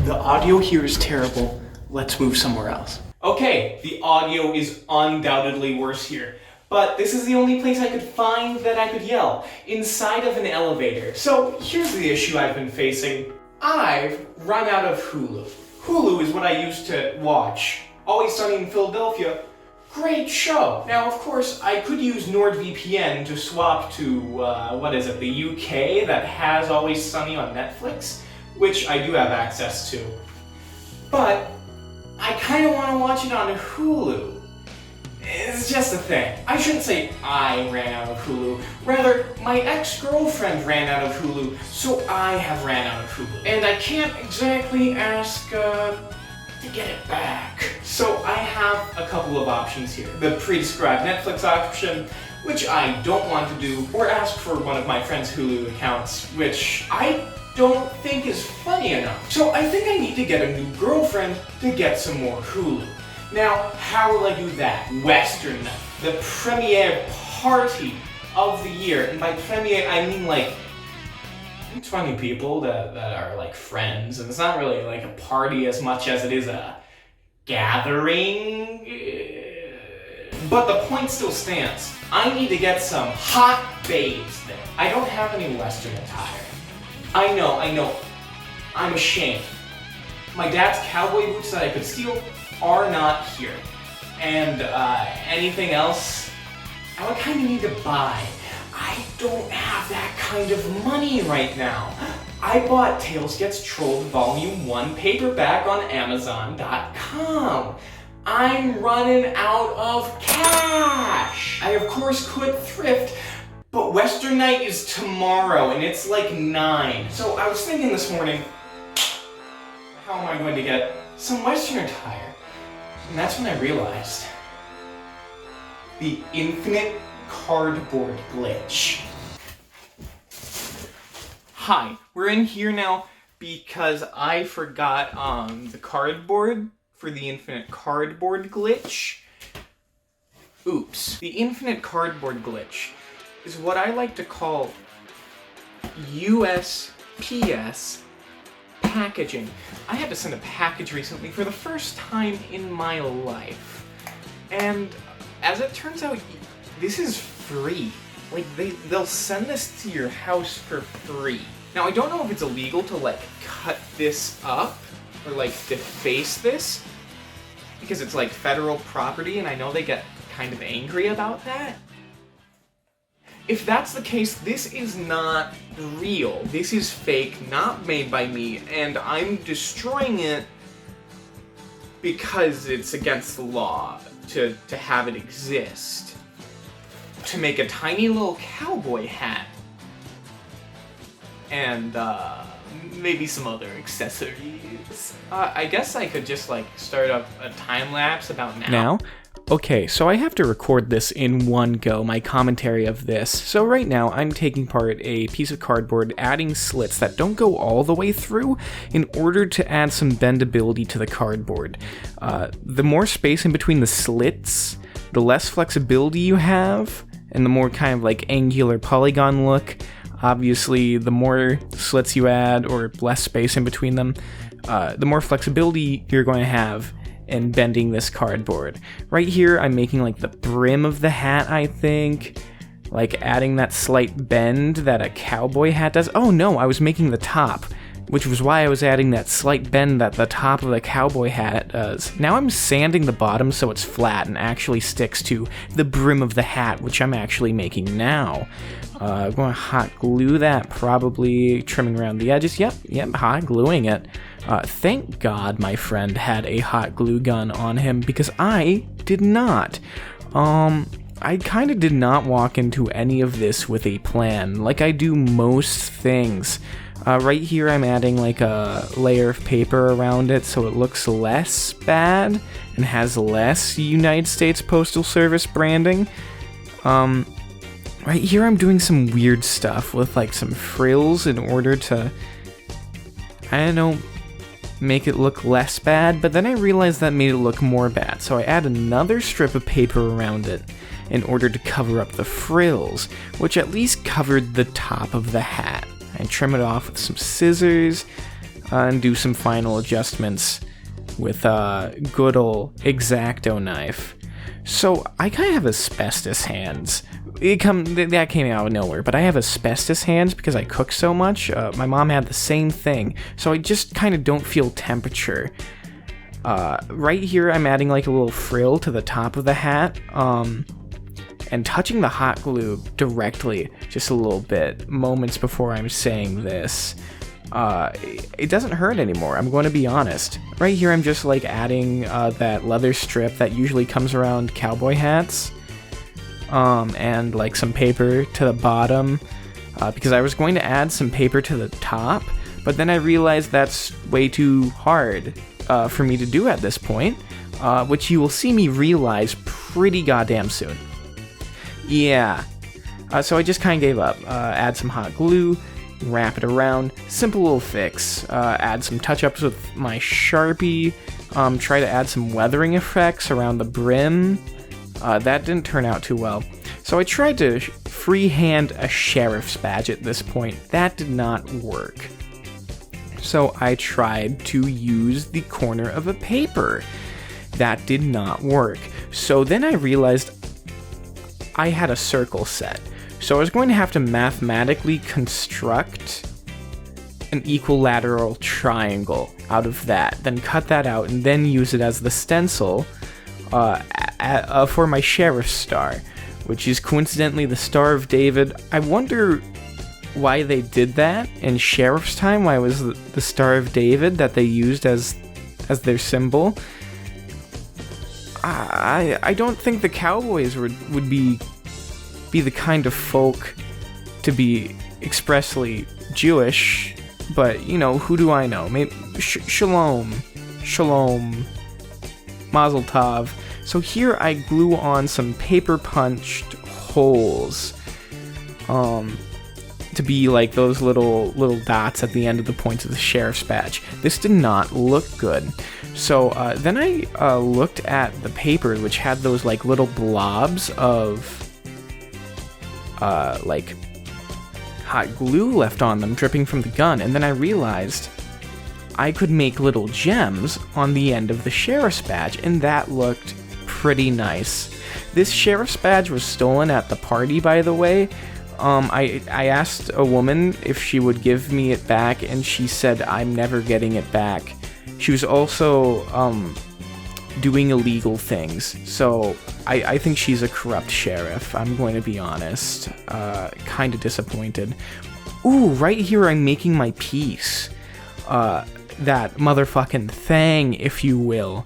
The audio here is terrible. Let's move somewhere else. Okay, the audio is undoubtedly worse here. But this is the only place I could find that I could yell, inside of an elevator. So here's the issue I've been facing. I've run out of Hulu. Hulu is what I used to watch Always Sunny in Philadelphia. Great show. Now, of course, I could use NordVPN to swap to, the UK that has Always Sunny on Netflix, which I do have access to. But I kind of want to watch it on Hulu. It's just a thing. I shouldn't say I ran out of Hulu. Rather, my ex-girlfriend ran out of Hulu, so I have ran out of Hulu. And I can't exactly ask, to get it back. So I have a couple of options here. The pre-described Netflix option, which I don't want to do, or ask for one of my friend's Hulu accounts, which I don't think is funny enough. So I think I need to get a new girlfriend to get some more Hulu. Now, how will I do that? Western Night, the premiere party of the year. And by premiere, I mean like 20 people that are like friends. And it's not really like a party as much as it is a gathering. But the point still stands. I need to get some hot babes there. I don't have any Western attire. I know. I'm ashamed. My dad's cowboy boots that I could steal are not here. And anything else, I would kind of need to buy. I don't have that kind of money right now. I bought Tales Gets Trolled Volume 1 paperback on Amazon.com. I'm running out of cash. I of course could thrift, but Western Night is tomorrow and it's like 9. So I was thinking this morning, how am I going to get some Western attire? And that's when I realized the infinite cardboard glitch. Hi, we're in here now because I forgot the cardboard for the infinite cardboard glitch. Oops. The infinite cardboard glitch is what I like to call USPS packaging. I had to send a package recently for the first time in my life. And as it turns out, this is free. Like, they'll send this to your house for free. Now, I don't know if it's illegal to, like, cut this up or, like, deface this, because it's, like, federal property, and I know they get kind of angry about that. If that's the case, this is not real. This is fake, not made by me, and I'm destroying it because it's against the law to have it exist. To make a tiny little cowboy hat. And, maybe some other accessories. I guess I could just, like, start up a time-lapse about now. Okay, so I have to record this in one go, my commentary of this. So right now, I'm taking apart a piece of cardboard, adding slits that don't go all the way through in order to add some bendability to the cardboard. The more space in between the slits, the less flexibility you have, and the more kind of like angular polygon look. Obviously, the more slits you add, or less space in between them, the more flexibility you're going to have in bending this cardboard. Right here, I'm making like the brim of the hat, I think. Like adding that slight bend that a cowboy hat does. Oh no, I was making the top, which was why I was adding that slight bend that the top of the cowboy hat does. Now I'm sanding the bottom so it's flat and actually sticks to the brim of the hat, which I'm actually making now. I'm going to hot glue that, probably trimming around the edges. Yep, hot gluing it. Thank God my friend had a hot glue gun on him, because I did not. I kind of did not walk into any of this with a plan, like I do most things. Right here I'm adding like a layer of paper around it so it looks less bad and has less United States Postal Service branding. Right here I'm doing some weird stuff with like some frills in order to, I don't know, make it look less bad, but then I realized that made it look more bad, so I add another strip of paper around it in order to cover up the frills, which at least covered the top of the hat. I trim it off with some scissors. and do some final adjustments with a good old X-Acto knife. So I kind of have asbestos hands. That came out of nowhere, but I have asbestos hands because I cook so much. My mom had the same thing, so I just kind of don't feel temperature. Right here, I'm adding like a little frill to the top of the hat, and touching the hot glue directly, just a little bit, moments before I'm saying this. It doesn't hurt anymore, I'm going to be honest. Right here I'm just like adding that leather strip that usually comes around cowboy hats, and like some paper to the bottom, because I was going to add some paper to the top, but then I realized that's way too hard for me to do at this point, which you will see me realize pretty goddamn soon. Yeah, so I just kind of gave up. Add some hot glue, wrap it around, simple little fix. Add some touch-ups with my Sharpie, try to add some weathering effects around the brim. That didn't turn out too well. So I tried to freehand a sheriff's badge at this point. That did not work. So I tried to use the corner of a paper. That did not work. So then I realized I had a circle set. So I was going to have to mathematically construct an equilateral triangle out of that, then cut that out, and then use it as the stencil for my sheriff's star, which is coincidentally the Star of David. I wonder why they did that in sheriff's time, why it was the Star of David that they used as their symbol. I don't think the Cowboys would be the kind of folk to be expressly Jewish, but, you know, who do I know? Maybe shalom, mazel tov. So here I glue on some paper punched holes, to be like those little dots at the end of the points of the sheriff's badge. This did not look good. So then I looked at the paper, which had those like little blobs of like hot glue left on them, dripping from the gun, and then I realized I could make little gems on the end of the sheriff's badge, and that looked pretty nice. This sheriff's badge was stolen at the party, by the way. I asked a woman if she would give me it back, and she said I'm never getting it back. She was also doing illegal things, so I think she's a corrupt sheriff, I'm going to be honest. Kinda disappointed. Ooh, right here I'm making my piece. That motherfucking thing, if you will.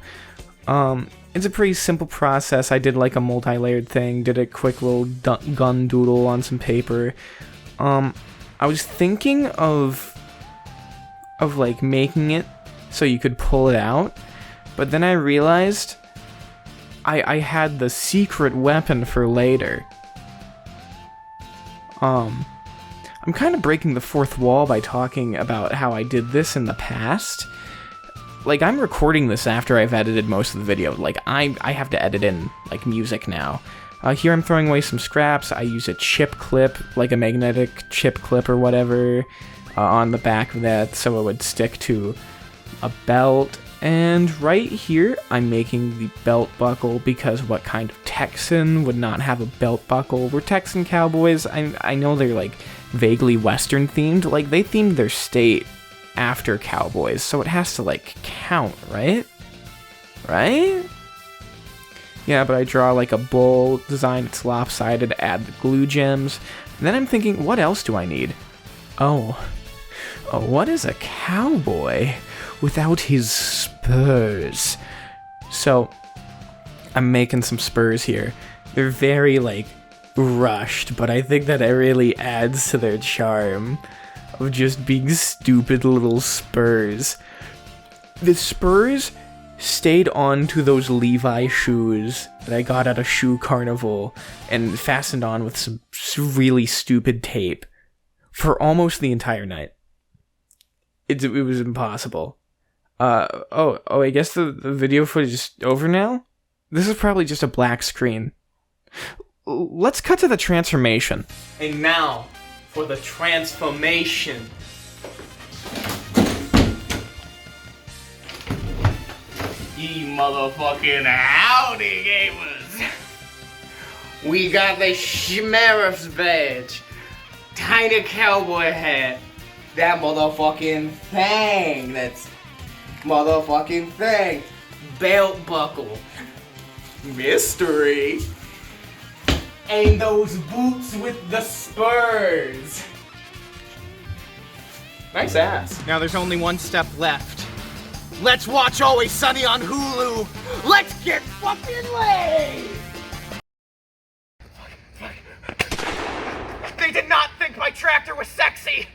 It's a pretty simple process. I did like a multi-layered thing, did a quick little gun doodle on some paper. I was thinking of like making it so you could pull it out, but then I realized I had the secret weapon for later. I'm kind of breaking the fourth wall by talking about how I did this in the past. Like, I'm recording this after I've edited most of the video. Like, I have to edit in, like, music now. Here I'm throwing away some scraps. I use a chip clip, like a magnetic chip clip or whatever, on the back of that so it would stick to a belt. And right here, I'm making the belt buckle, because what kind of Texan would not have a belt buckle? We're Texan cowboys. I know they're, like, vaguely Western themed. Like, they themed their state after cowboys, so it has to, like, count, right? Right? Yeah, but I draw, like, a bull design. It's lopsided, add the glue gems. And then I'm thinking, what else do I need? Oh, what is a cowboy without his spurs? So, I'm making some spurs here. They're very, like, rushed, but I think that it really adds to their charm of just being stupid little spurs. The spurs stayed on to those Levi shoes that I got at a shoe carnival and fastened on with some really stupid tape for almost the entire night. It was impossible. I guess the video footage is over now? This is probably just a black screen. Let's cut to the transformation. And now, for the transformation. Ye motherfucking howdy, gamers! We got the sheriff's badge, tiny cowboy hat, that motherfucking thing, belt buckle, mystery, and those boots with the spurs. Nice ass. Now there's only one step left. Let's watch Always Sunny on Hulu. Let's get fucking laid! They did not think my tractor was sexy.